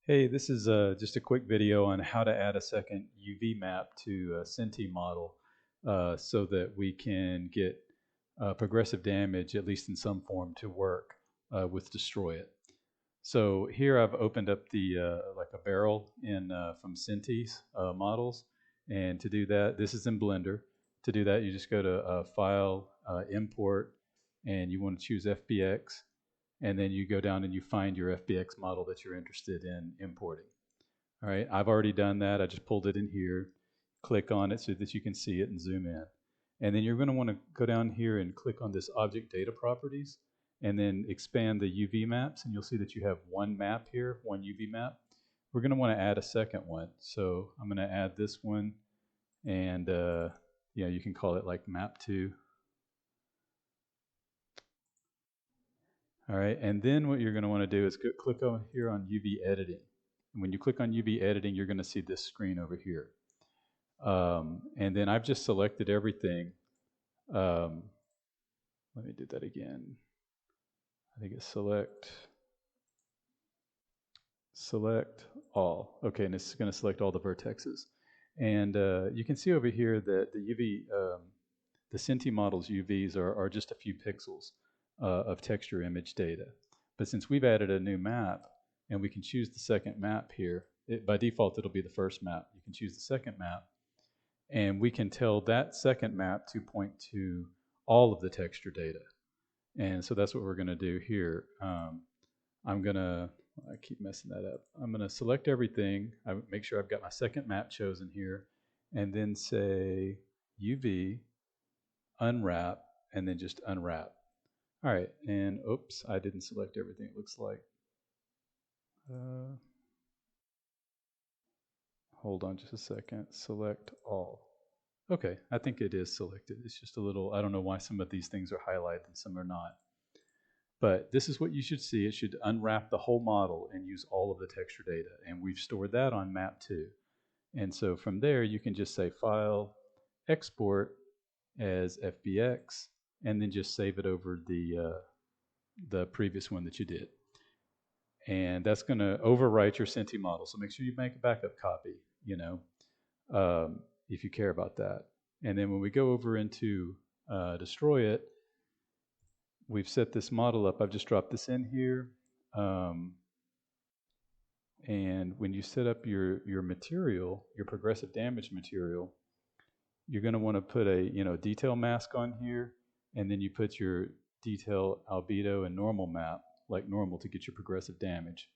Hey, this is just a quick video on how to add a second UV map to a Cinti model so that we can get progressive damage, at least in some form, to work with Destroy It. So here I've opened up the like a barrel in from Cinti's models, and to do that, this is in Blender. To do that, you just go to File, Import, and you want to choose FBX, and then you go down and you find your FBX model that you're interested in importing. All right, I've already done that. I just pulled it in here. Click on it so that you can see it and zoom in. And then you're going to want to go down here and click on this Object Data Properties and then expand the UV maps, and you'll see that you have one map here, one UV map. We're going to want to add a second one. So I'm going to add this one, and yeah, you can call it like map 2. All right, and then what you're going to want to do is click over here on UV editing. And when you click on UV editing, you're going to see this screen over here. And then I've just selected everything. Let me do that again. I think it's select all. Okay, and it's going to select all the vertexes. And you can see over here that the UV, the Cinti model's UVs are just a few pixels of texture image data. But since we've added a new map, and we can choose the second map here, by default it'll be the first map. You can choose the second map, and we can tell that second map to point to all of the texture data. And so that's what we're going to do here. I keep messing that up. I'm going to select everything. I make sure I've got my second map chosen here, and then say UV, unwrap, and then just unwrap. All right, and oops, I didn't select everything, it looks like. Hold on just a second, select all. Okay, I think it is selected. It's just a little, I don't know why some of these things are highlighted and some are not. But this is what you should see. It should unwrap the whole model and use all of the texture data. And we've stored that on map 2. And so from there, you can just say File, Export as FBX, and then just save it over the previous one that you did. And that's going to overwrite your Cinti model. So make sure you make a backup copy, if you care about that. And then when we go over into Destroy It, we've set this model up. I've just dropped this in here. And when you set up your material, your progressive damage material, you're going to want to put a detail mask on here, and then you put your detail, albedo, and normal map, like normal, to get your progressive damage.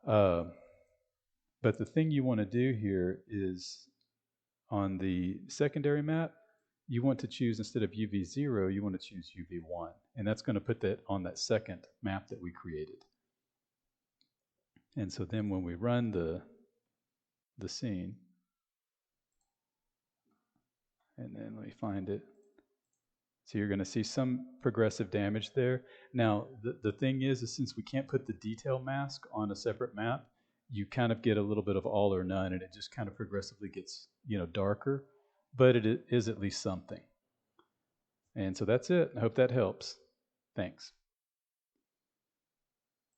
But the thing you want to do here is on the secondary map, you want to choose, instead of UV0, you want to choose UV1. And that's going to put that on that second map that we created. And so then when we run the scene, and then let me find it. So you're going to see some progressive damage there. Now, the thing is since we can't put the detail mask on a separate map, you kind of get a little bit of all or none, and it just kind of progressively gets, darker, but it is at least something. And so that's it. I hope that helps. Thanks.